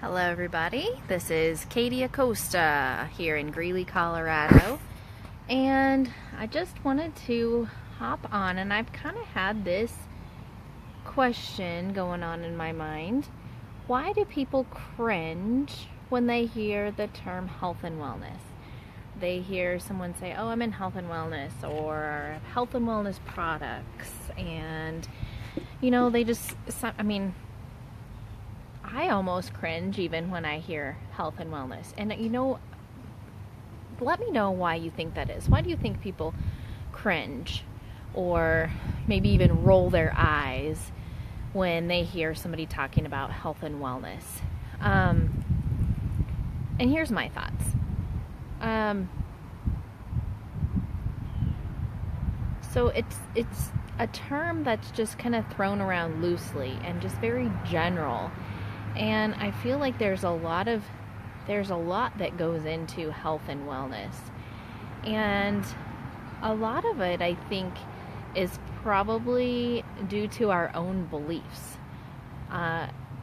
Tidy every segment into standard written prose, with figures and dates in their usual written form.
Hello everybody, this is Katie Acosta here in Greeley, Colorado, and I just wanted to hop on, and I've kind of had this question going on in my mind. Why do people cringe when they hear the term health and wellness? They hear someone say, oh, I'm in health and wellness, or health and wellness products, and they just, I almost cringe even when I hear health and wellness. And let me know why you think that is. Why do you think people cringe or maybe even roll their eyes when they hear somebody talking about health and wellness? And here's my thoughts. So it's a term that's just kind of thrown around loosely and just very general. And I feel like there's a lot that goes into health and wellness. And a lot of it, I think, is probably due to our own beliefs,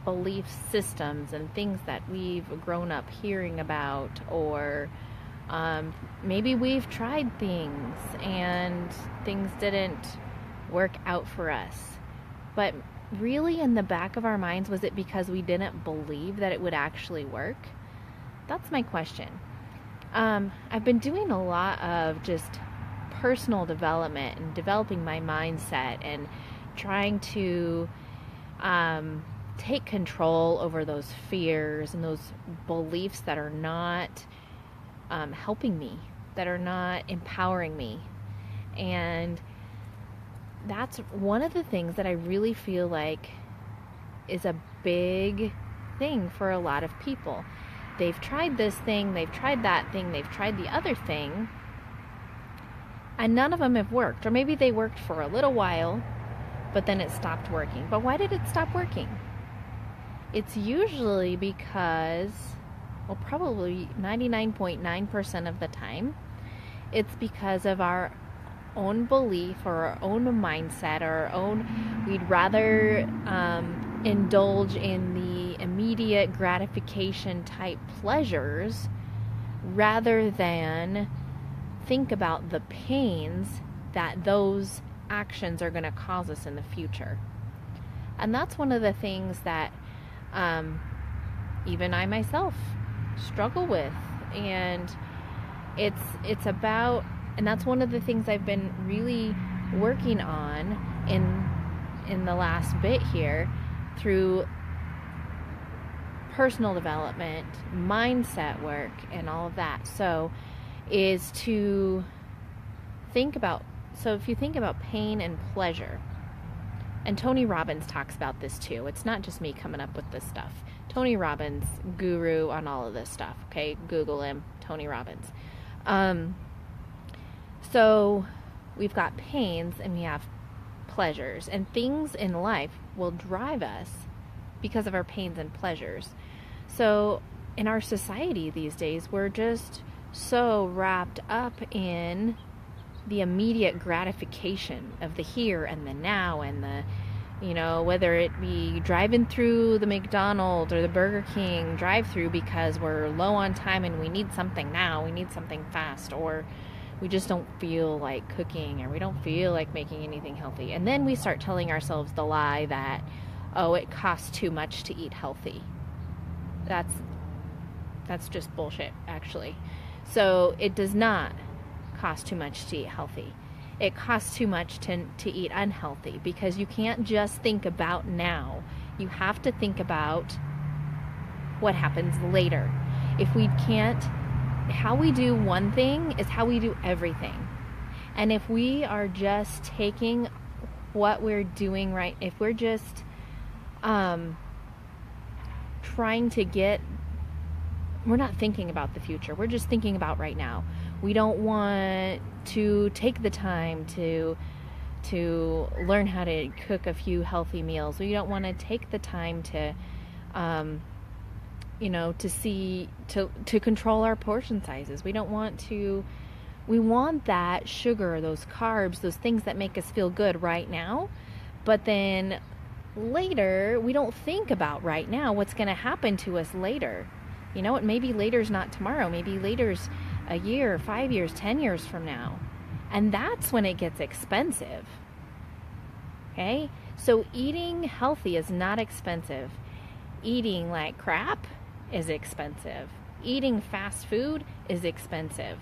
belief systems and things that we've grown up hearing about, or maybe we've tried things and things didn't work out for us. But really, in the back of our minds, was it because we didn't believe that it would actually work? That's my question. I've been doing a lot of just personal development and developing my mindset and trying to take control over those fears and those beliefs that are not helping me, that are not empowering me. And that's one of the things that I really feel like is a big thing for a lot of people. They've tried this thing, they've tried that thing, they've tried the other thing, and none of them have worked. Or maybe they worked for a little while, but then it stopped working. But why did it stop working? It's usually because, well, probably 99.9% of the time, it's because of our own belief or our own mindset, or our own, we'd rather indulge in the immediate gratification type pleasures rather than think about the pains that those actions are going to cause us in the future. And that's one of the things that even I myself struggle with. And it's about, and that's one of the things I've been really working on in the last bit here, through personal development, mindset work, and all of that. So is to think about, so if you think about pain and pleasure, and Tony Robbins talks about this too. It's not just me coming up with this stuff. Tony Robbins, guru on all of this stuff. Okay, Google him, Tony Robbins. So we've got pains and we have pleasures, and things in life will drive us because of our pains and pleasures. So in our society these days, we're just so wrapped up in the immediate gratification of the here and the now, and the, whether it be driving through the McDonald's or the Burger King drive-through because we're low on time and we need something now, we need something fast, or we just don't feel like cooking, or we don't feel like making anything healthy. And then we start telling ourselves the lie that, oh, it costs too much to eat healthy. That's just bullshit, actually. So it does not cost too much to eat healthy. It costs too much to eat unhealthy, because you can't just think about now. You have to think about what happens later. If we can't, how we do one thing is how we do everything. And if we are just taking what we're doing right, if we're just trying to get, we're not thinking about the future, we're just thinking about right now. We don't want to take the time to learn how to cook a few healthy meals. We don't want to take the time to to control our portion sizes. We want that sugar, those carbs, those things that make us feel good right now. But then later, we don't think about right now what's going to happen to us later. You know what? Maybe later's not tomorrow. Maybe later's a year, 5 years, 10 years from now. And that's when it gets expensive. Okay? So eating healthy is not expensive. Eating like crap is expensive. Eating fast food is expensive.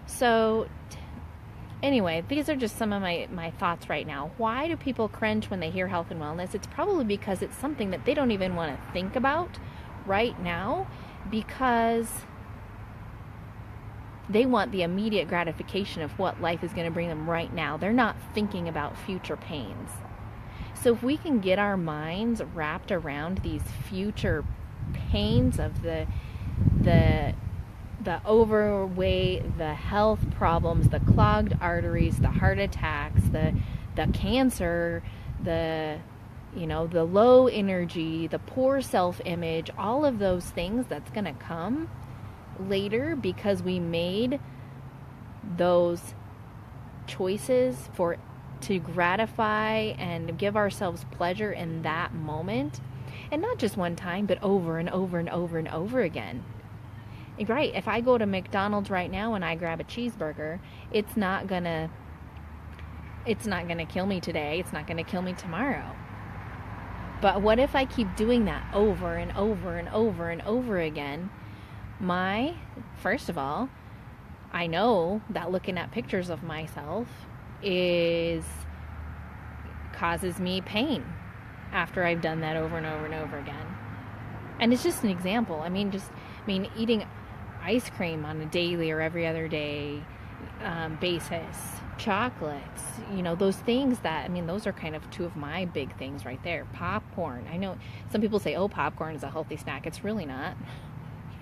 So anyway, these are just some of my thoughts right now. Why do people cringe when they hear health and wellness? It's probably because it's something that they don't even want to think about right now, because they want the immediate gratification of what life is going to bring them right now. They're not thinking about future pains. So if we can get our minds wrapped around these future pains of the overweight, the health problems, the clogged arteries, the heart attacks, the cancer, the low energy, the poor self-image, all of those things that's going to come later because we made those choices to gratify and give ourselves pleasure in that moment, and not just one time, but over and over and over and over again. Right, if I go to McDonald's right now and I grab a cheeseburger, it's not gonna kill me today, it's not gonna kill me tomorrow. But what if I keep doing that over and over and over and over again? First of all, I know that looking at pictures of myself causes me pain after I've done that over and over and over again. And it's just an example. Eating ice cream on a daily or every other day basis, chocolates, those things those are kind of two of my big things right there. Popcorn. I know some people say, oh, popcorn is a healthy snack. It's really not.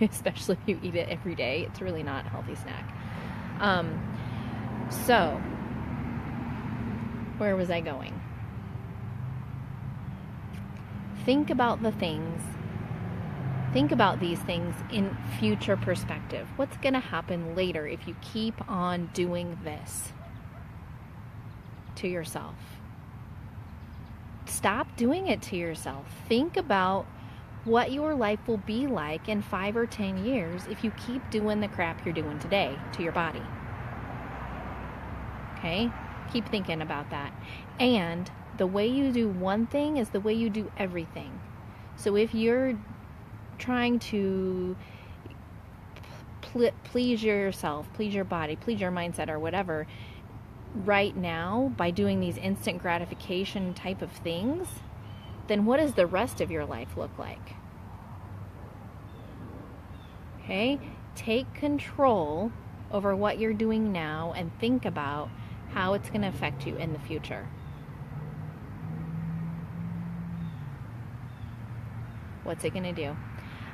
Especially if you eat it every day. It's really not a healthy snack. So, where was I going? Think about these things in future perspective. What's going to happen later if you keep on doing this to yourself? Stop doing it to yourself. Think about what your life will be like in 5 or 10 years if you keep doing the crap you're doing today to your body. Okay? Keep thinking about that. And the way you do one thing is the way you do everything. So if you're trying to please yourself, please your body, please your mindset or whatever right now by doing these instant gratification type of things, then what does the rest of your life look like? Okay? Take control over what you're doing now and think about how it's going to affect you in the future. What's it going to do?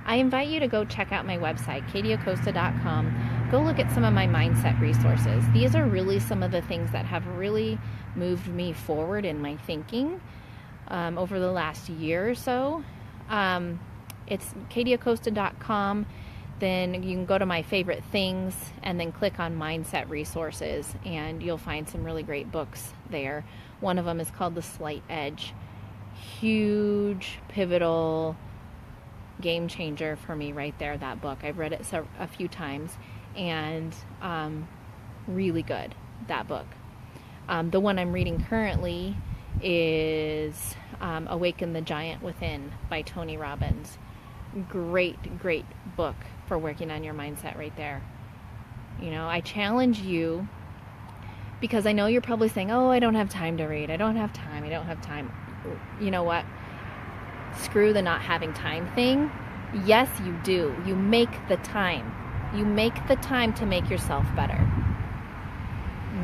I invite you to go check out my website, katieacosta.com. Go look at some of my mindset resources. These are really some of the things that have really moved me forward in my thinking over the last year or so. It's katieacosta.com. Then you can go to my favorite things and then click on mindset resources, and you'll find some really great books there. One of them is called The Slight Edge. Huge, pivotal, game changer for me right there, that book. I've read it a few times, and really good, that book. The one I'm reading currently is Awaken the Giant Within by Tony Robbins. Great book for working on your mindset right there. I challenge you, because I know you're probably saying, oh, I don't have time to read. I don't have time. You know what? Screw the not having time thing. Yes, you do. You make the time. You make the time to make yourself better.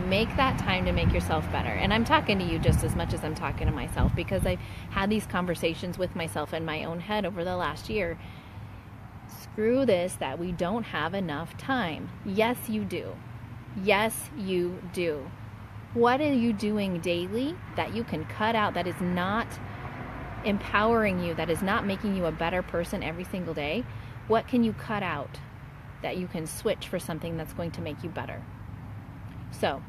Make that time to make yourself better. And I'm talking to you just as much as I'm talking to myself, because I've had these conversations with myself in my own head over the last year. Screw this that we don't have enough time. Yes, you do. Yes, you do. What are you doing daily that you can cut out, that is not empowering you, that is not making you a better person every single day? What can you cut out that you can switch for something that's going to make you better? So,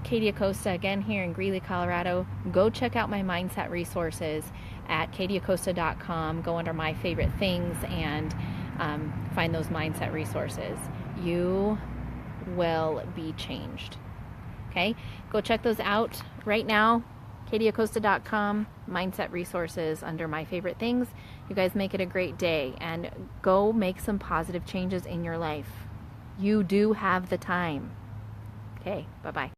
Katie Acosta again here in Greeley, Colorado. Go check out my mindset resources at katieacosta.com. Go under my favorite things and find those mindset resources. You will be changed. Okay, go check those out right now. katieacosta.com, mindset resources under my favorite things. You guys make it a great day and go make some positive changes in your life. You do have the time. Okay, bye-bye.